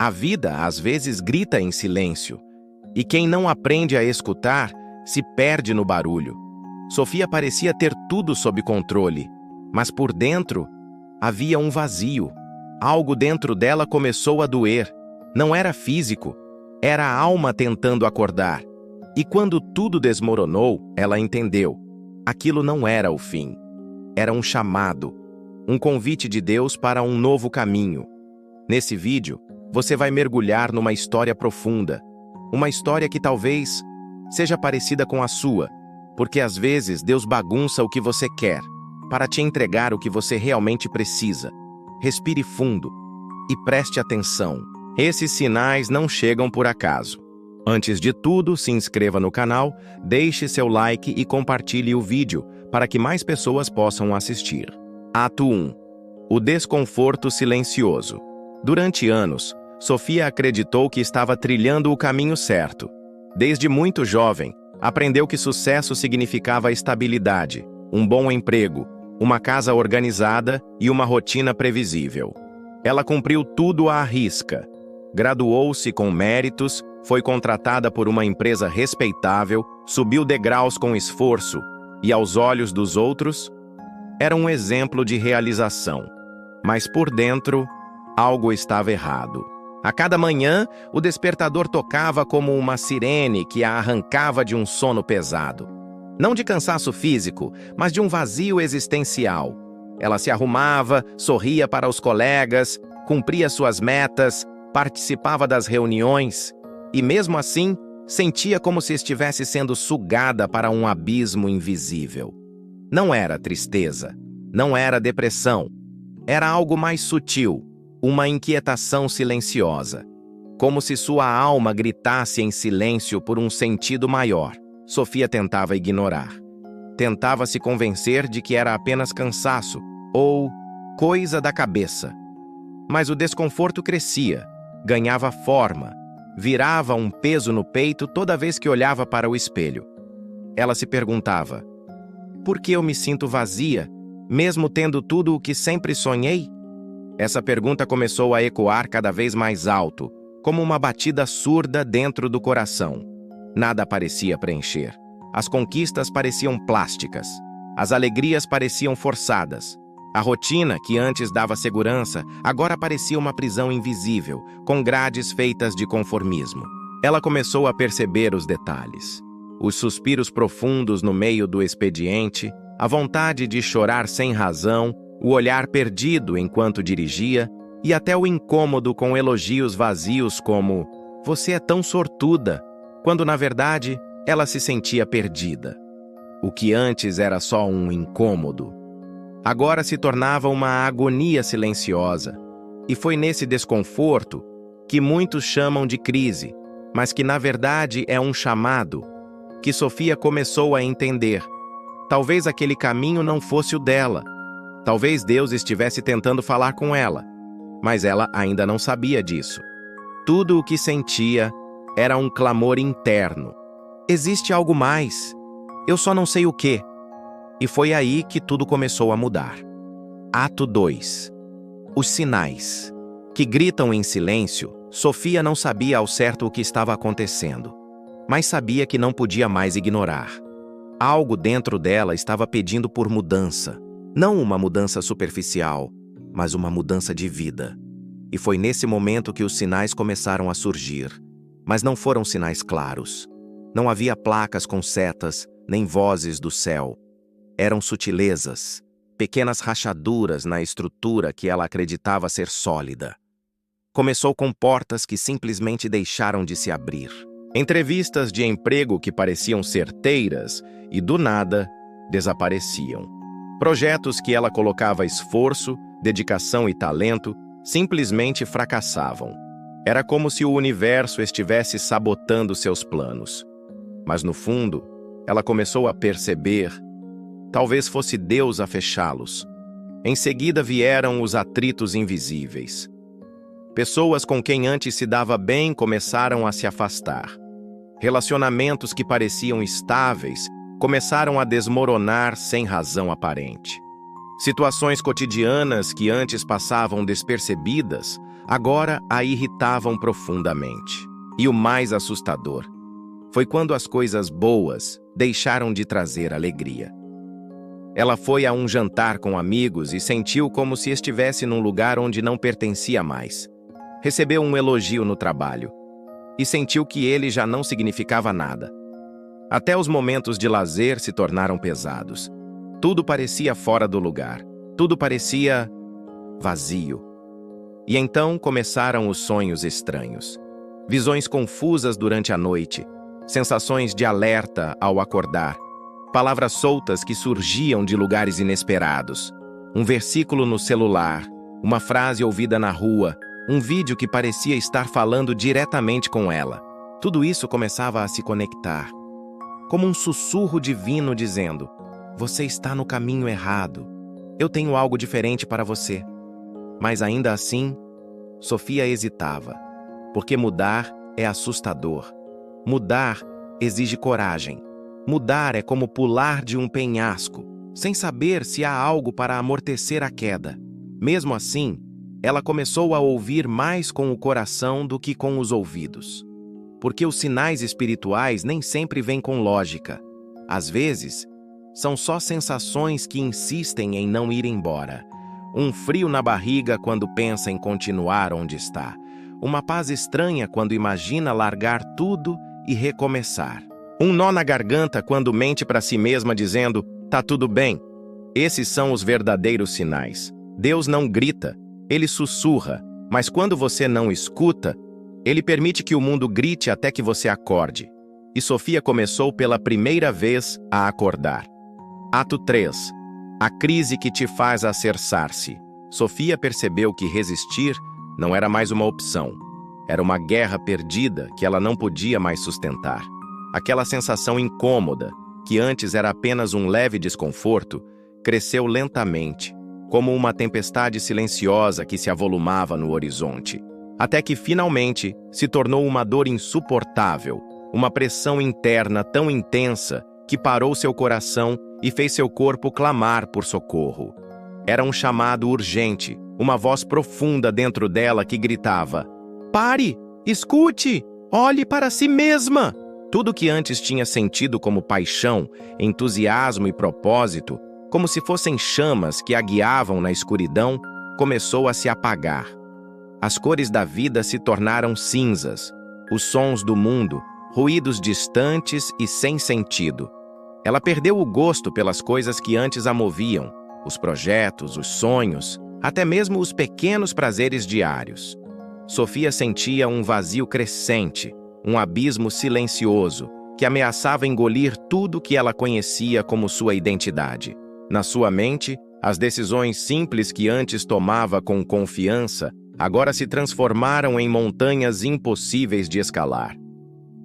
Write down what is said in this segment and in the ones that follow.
A vida, às vezes, grita em silêncio, e quem não aprende a escutar se perde no barulho. Sofia parecia ter tudo sob controle, mas por dentro havia um vazio. Algo dentro dela começou a doer. Não era físico, era a alma tentando acordar. E quando tudo desmoronou, ela entendeu. Aquilo não era o fim. Era um chamado, um convite de Deus para um novo caminho. Nesse vídeo, você vai mergulhar numa história profunda. Uma história que talvez seja parecida com a sua, porque às vezes Deus bagunça o que você quer, para te entregar o que você realmente precisa. Respire fundo e preste atenção. Esses sinais não chegam por acaso. Antes de tudo, se inscreva no canal, deixe seu like e compartilhe o vídeo para que mais pessoas possam assistir. Ato 1. O desconforto silencioso. Durante anos, Sofia acreditou que estava trilhando o caminho certo. Desde muito jovem, aprendeu que sucesso significava estabilidade, um bom emprego, uma casa organizada e uma rotina previsível. Ela cumpriu tudo à risca. Graduou-se com méritos, foi contratada por uma empresa respeitável, subiu degraus com esforço e, aos olhos dos outros, era um exemplo de realização. Mas por dentro, algo estava errado. A cada manhã, o despertador tocava como uma sirene que a arrancava de um sono pesado. Não de cansaço físico, mas de um vazio existencial. Ela se arrumava, sorria para os colegas, cumpria suas metas, participava das reuniões e, mesmo assim, sentia como se estivesse sendo sugada para um abismo invisível. Não era tristeza, não era depressão, era algo mais sutil, uma inquietação silenciosa, como se sua alma gritasse em silêncio por um sentido maior. Sofia tentava ignorar. Tentava se convencer de que era apenas cansaço ou coisa da cabeça. Mas o desconforto crescia, ganhava forma, virava um peso no peito toda vez que olhava para o espelho. Ela se perguntava: por que eu me sinto vazia, mesmo tendo tudo o que sempre sonhei? Essa pergunta começou a ecoar cada vez mais alto, como uma batida surda dentro do coração. Nada parecia preencher. As conquistas pareciam plásticas. As alegrias pareciam forçadas. A rotina, que antes dava segurança, agora parecia uma prisão invisível, com grades feitas de conformismo. Ela começou a perceber os detalhes. Os suspiros profundos no meio do expediente, a vontade de chorar sem razão, o olhar perdido enquanto dirigia, e até o incômodo com elogios vazios como "você é tão sortuda", quando na verdade ela se sentia perdida. O que antes era só um incômodo, agora se tornava uma agonia silenciosa. E foi nesse desconforto que muitos chamam de crise, mas que na verdade é um chamado, que Sofia começou a entender. Talvez aquele caminho não fosse o dela. Talvez Deus estivesse tentando falar com ela, mas ela ainda não sabia disso. Tudo o que sentia era um clamor interno. Existe algo mais. Eu só não sei o quê. E foi aí que tudo começou a mudar. Ato 2. Os sinais. Que gritam em silêncio, Sofia não sabia ao certo o que estava acontecendo, mas sabia que não podia mais ignorar. Algo dentro dela estava pedindo por mudança. Não uma mudança superficial, mas uma mudança de vida. E foi nesse momento que os sinais começaram a surgir. Mas não foram sinais claros. Não havia placas com setas, nem vozes do céu. Eram sutilezas, pequenas rachaduras na estrutura que ela acreditava ser sólida. Começou com portas que simplesmente deixaram de se abrir. Entrevistas de emprego que pareciam certeiras e, do nada, desapareciam. Projetos que ela colocava esforço, dedicação e talento simplesmente fracassavam. Era como se o universo estivesse sabotando seus planos. Mas no fundo, ela começou a perceber, talvez fosse Deus a fechá-los. Em seguida vieram os atritos invisíveis. Pessoas com quem antes se dava bem começaram a se afastar. Relacionamentos que pareciam estáveis começaram a desmoronar sem razão aparente. Situações cotidianas que antes passavam despercebidas, agora a irritavam profundamente. E o mais assustador foi quando as coisas boas deixaram de trazer alegria. Ela foi a um jantar com amigos e sentiu como se estivesse num lugar onde não pertencia mais. Recebeu um elogio no trabalho e sentiu que ele já não significava nada. Até os momentos de lazer se tornaram pesados. Tudo parecia fora do lugar. Tudo parecia vazio. E então começaram os sonhos estranhos. Visões confusas durante a noite, sensações de alerta ao acordar, palavras soltas que surgiam de lugares inesperados, um versículo no celular, uma frase ouvida na rua, um vídeo que parecia estar falando diretamente com ela. Tudo isso começava a se conectar, como um sussurro divino dizendo: você está no caminho errado. Eu tenho algo diferente para você. Mas ainda assim, Sofia hesitava, porque mudar é assustador. Mudar exige coragem. Mudar é como pular de um penhasco, sem saber se há algo para amortecer a queda. Mesmo assim, ela começou a ouvir mais com o coração do que com os ouvidos. Porque os sinais espirituais nem sempre vêm com lógica. Às vezes, são só sensações que insistem em não ir embora. Um frio na barriga quando pensa em continuar onde está. Uma paz estranha quando imagina largar tudo e recomeçar. Um nó na garganta quando mente para si mesma dizendo: tá tudo bem. Esses são os verdadeiros sinais. Deus não grita, ele sussurra, mas quando você não escuta, ele permite que o mundo grite até que você acorde. E Sofia começou pela primeira vez a acordar. Ato 3. A crise que te faz acerçar-se. Sofia percebeu que resistir não era mais uma opção. Era uma guerra perdida que ela não podia mais sustentar. Aquela sensação incômoda, que antes era apenas um leve desconforto, cresceu lentamente, como uma tempestade silenciosa que se avolumava no horizonte, até que finalmente se tornou uma dor insuportável, uma pressão interna tão intensa que parou seu coração e fez seu corpo clamar por socorro. Era um chamado urgente, uma voz profunda dentro dela que gritava: pare! Escute! Olhe para si mesma! Tudo que antes tinha sentido como paixão, entusiasmo e propósito, como se fossem chamas que a guiavam na escuridão, começou a se apagar. As cores da vida se tornaram cinzas, os sons do mundo, ruídos distantes e sem sentido. Ela perdeu o gosto pelas coisas que antes a moviam, os projetos, os sonhos, até mesmo os pequenos prazeres diários. Sofia sentia um vazio crescente, um abismo silencioso, que ameaçava engolir tudo que ela conhecia como sua identidade. Na sua mente, as decisões simples que antes tomava com confiança, agora se transformaram em montanhas impossíveis de escalar.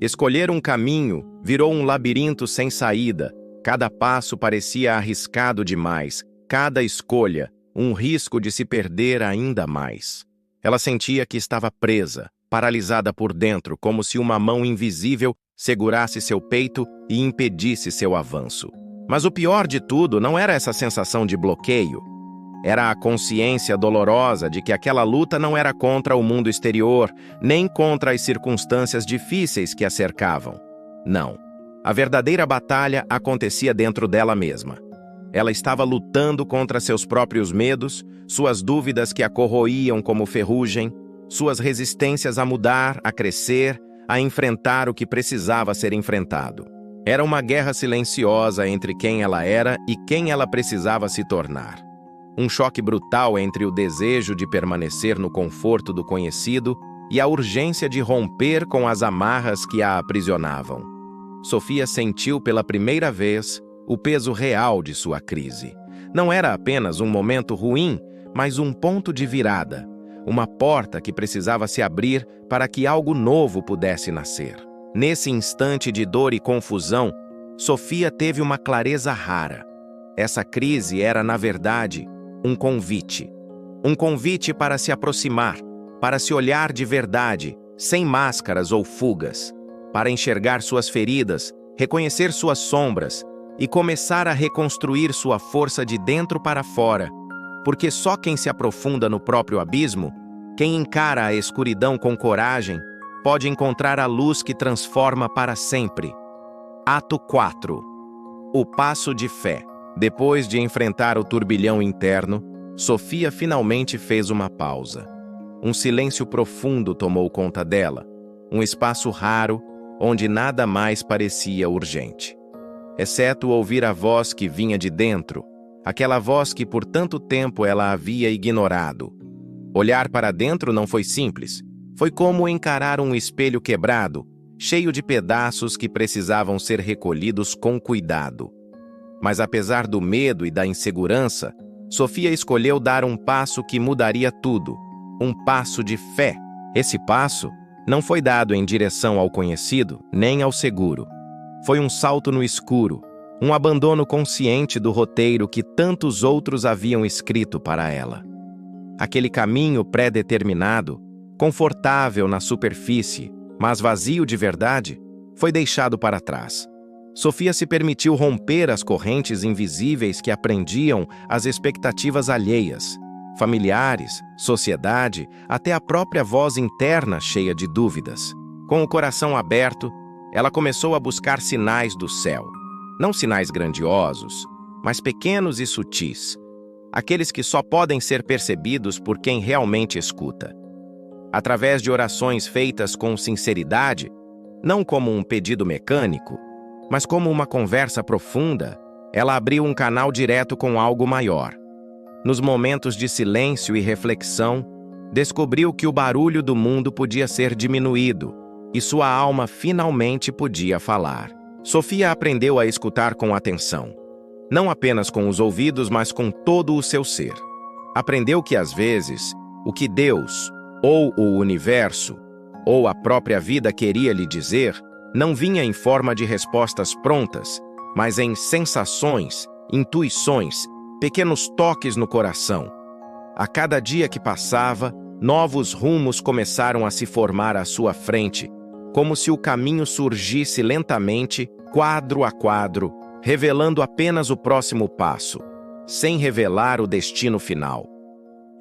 Escolher um caminho virou um labirinto sem saída. Cada passo parecia arriscado demais, cada escolha, um risco de se perder ainda mais. Ela sentia que estava presa, paralisada por dentro, como se uma mão invisível segurasse seu peito e impedisse seu avanço. Mas o pior de tudo não era essa sensação de bloqueio. Era a consciência dolorosa de que aquela luta não era contra o mundo exterior, nem contra as circunstâncias difíceis que a cercavam. Não. A verdadeira batalha acontecia dentro dela mesma. Ela estava lutando contra seus próprios medos, suas dúvidas que a corroíam como ferrugem, suas resistências a mudar, a crescer, a enfrentar o que precisava ser enfrentado. Era uma guerra silenciosa entre quem ela era e quem ela precisava se tornar. Um choque brutal entre o desejo de permanecer no conforto do conhecido e a urgência de romper com as amarras que a aprisionavam. Sofia sentiu pela primeira vez o peso real de sua crise. Não era apenas um momento ruim, mas um ponto de virada. Uma porta que precisava se abrir para que algo novo pudesse nascer. Nesse instante de dor e confusão, Sofia teve uma clareza rara. Essa crise era, na verdade, um convite. Um convite para se aproximar, para se olhar de verdade, sem máscaras ou fugas, para enxergar suas feridas, reconhecer suas sombras e começar a reconstruir sua força de dentro para fora, porque só quem se aprofunda no próprio abismo Quem encara a escuridão com coragem pode encontrar a luz que transforma para sempre. Ato 4. O passo de fé. Depois de enfrentar o turbilhão interno, Sofia finalmente fez uma pausa. Um silêncio profundo tomou conta dela, um espaço raro onde nada mais parecia urgente. Exceto ouvir a voz que vinha de dentro, aquela voz que por tanto tempo ela havia ignorado. Olhar para dentro não foi simples. Foi como encarar um espelho quebrado, cheio de pedaços que precisavam ser recolhidos com cuidado. Mas apesar do medo e da insegurança, Sofia escolheu dar um passo que mudaria tudo, um passo de fé. Esse passo não foi dado em direção ao conhecido, nem ao seguro. Foi um salto no escuro, um abandono consciente do roteiro que tantos outros haviam escrito para ela. Aquele caminho pré-determinado, confortável na superfície, mas vazio de verdade, foi deixado para trás. Sofia se permitiu romper as correntes invisíveis que aprendiam as expectativas alheias, familiares, sociedade, até a própria voz interna cheia de dúvidas. Com o coração aberto, ela começou a buscar sinais do céu. Não sinais grandiosos, mas pequenos e sutis, aqueles que só podem ser percebidos por quem realmente escuta. Através de orações feitas com sinceridade, não como um pedido mecânico, mas como uma conversa profunda, ela abriu um canal direto com algo maior. Nos momentos de silêncio e reflexão, descobriu que o barulho do mundo podia ser diminuído e sua alma finalmente podia falar. Sofia aprendeu a escutar com atenção, não apenas com os ouvidos, mas com todo o seu ser. Aprendeu que, às vezes, o que Deus, ou o universo, ou a própria vida queria lhe dizer, não vinha em forma de respostas prontas, mas em sensações, intuições, pequenos toques no coração. A cada dia que passava, novos rumos começaram a se formar à sua frente, como se o caminho surgisse lentamente, quadro a quadro, revelando apenas o próximo passo, sem revelar o destino final.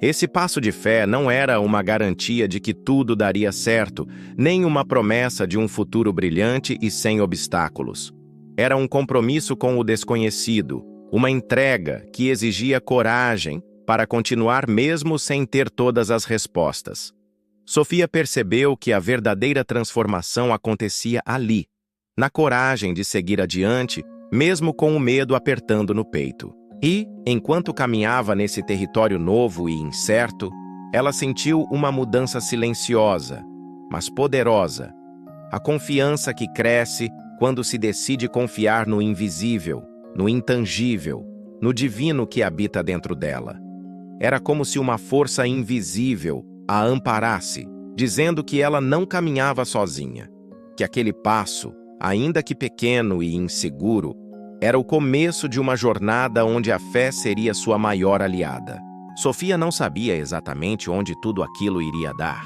Esse passo de fé não era uma garantia de que tudo daria certo, nem uma promessa de um futuro brilhante e sem obstáculos. Era um compromisso com o desconhecido, uma entrega que exigia coragem para continuar mesmo sem ter todas as respostas. Sofia percebeu que a verdadeira transformação acontecia ali, na coragem de seguir adiante, mesmo com o medo apertando no peito. E, enquanto caminhava nesse território novo e incerto, ela sentiu uma mudança silenciosa, mas poderosa. A confiança que cresce quando se decide confiar no invisível, no intangível, no divino que habita dentro dela. Era como se uma força invisível a amparasse, dizendo que ela não caminhava sozinha, que aquele passo, ainda que pequeno e inseguro, era o começo de uma jornada onde a fé seria sua maior aliada. Sofia não sabia exatamente onde tudo aquilo iria dar.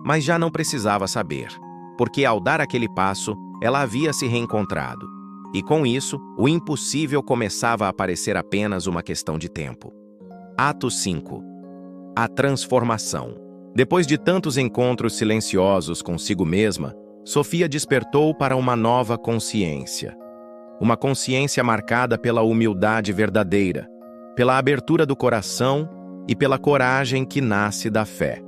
Mas já não precisava saber, porque ao dar aquele passo, ela havia se reencontrado. E com isso, o impossível começava a parecer apenas uma questão de tempo. Ato 5. A transformação. Depois de tantos encontros silenciosos consigo mesma, Sofia despertou para uma nova consciência. Uma consciência marcada pela humildade verdadeira, pela abertura do coração e pela coragem que nasce da fé.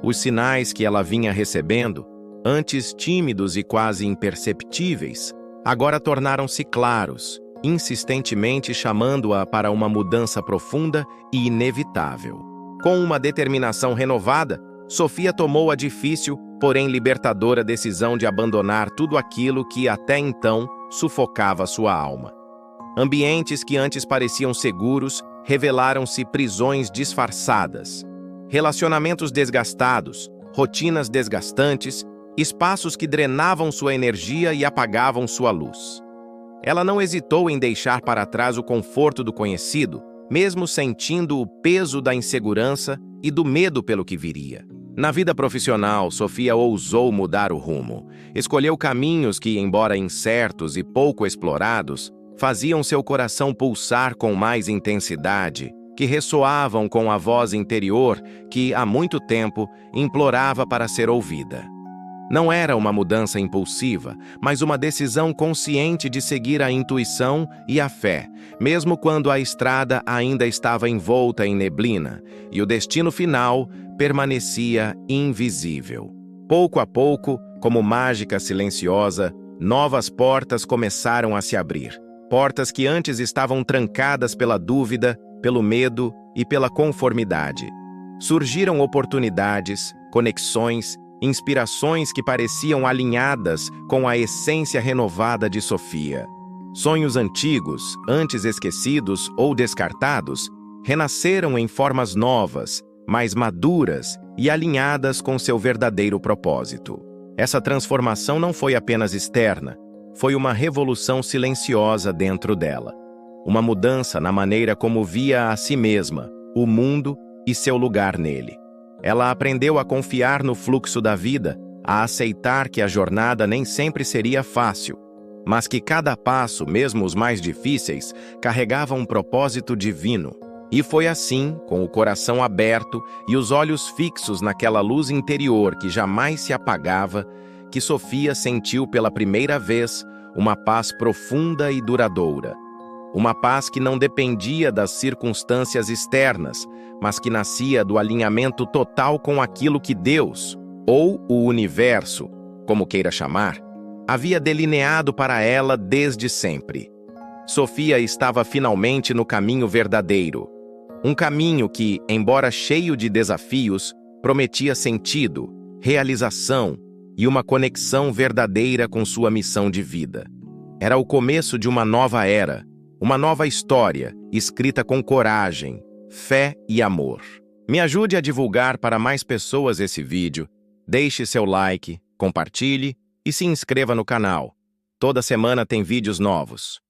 Os sinais que ela vinha recebendo, antes tímidos e quase imperceptíveis, agora tornaram-se claros, insistentemente chamando-a para uma mudança profunda e inevitável. Com uma determinação renovada, Sofia tomou a difícil, porém libertadora decisão de abandonar tudo aquilo que, até então, sufocava sua alma. Ambientes que antes pareciam seguros revelaram-se prisões disfarçadas. Relacionamentos desgastados, rotinas desgastantes, espaços que drenavam sua energia e apagavam sua luz. Ela não hesitou em deixar para trás o conforto do conhecido, mesmo sentindo o peso da insegurança e do medo pelo que viria. Na vida profissional, Sofia ousou mudar o rumo. Escolheu caminhos que, embora incertos e pouco explorados, faziam seu coração pulsar com mais intensidade, que ressoavam com a voz interior que, há muito tempo, implorava para ser ouvida. Não era uma mudança impulsiva, mas uma decisão consciente de seguir a intuição e a fé, mesmo quando a estrada ainda estava envolta em neblina e o destino final permanecia invisível. Pouco a pouco, como mágica silenciosa, novas portas começaram a se abrir. Portas que antes estavam trancadas pela dúvida, pelo medo e pela conformidade. Surgiram oportunidades, conexões, inspirações que pareciam alinhadas com a essência renovada de Sofia. Sonhos antigos, antes esquecidos ou descartados, renasceram em formas novas, mais maduras e alinhadas com seu verdadeiro propósito. Essa transformação não foi apenas externa, foi uma revolução silenciosa dentro dela. Uma mudança na maneira como via a si mesma, o mundo e seu lugar nele. Ela aprendeu a confiar no fluxo da vida, a aceitar que a jornada nem sempre seria fácil, mas que cada passo, mesmo os mais difíceis, carregava um propósito divino. E foi assim, com o coração aberto e os olhos fixos naquela luz interior que jamais se apagava, que Sofia sentiu pela primeira vez uma paz profunda e duradoura. Uma paz que não dependia das circunstâncias externas, mas que nascia do alinhamento total com aquilo que Deus, ou o universo, como queira chamar, havia delineado para ela desde sempre. Sofia estava finalmente no caminho verdadeiro. Um caminho que, embora cheio de desafios, prometia sentido, realização e uma conexão verdadeira com sua missão de vida. Era o começo de uma nova era, uma nova história, escrita com coragem, fé e amor. Me ajude a divulgar para mais pessoas esse vídeo, deixe seu like, compartilhe e se inscreva no canal. Toda semana tem vídeos novos.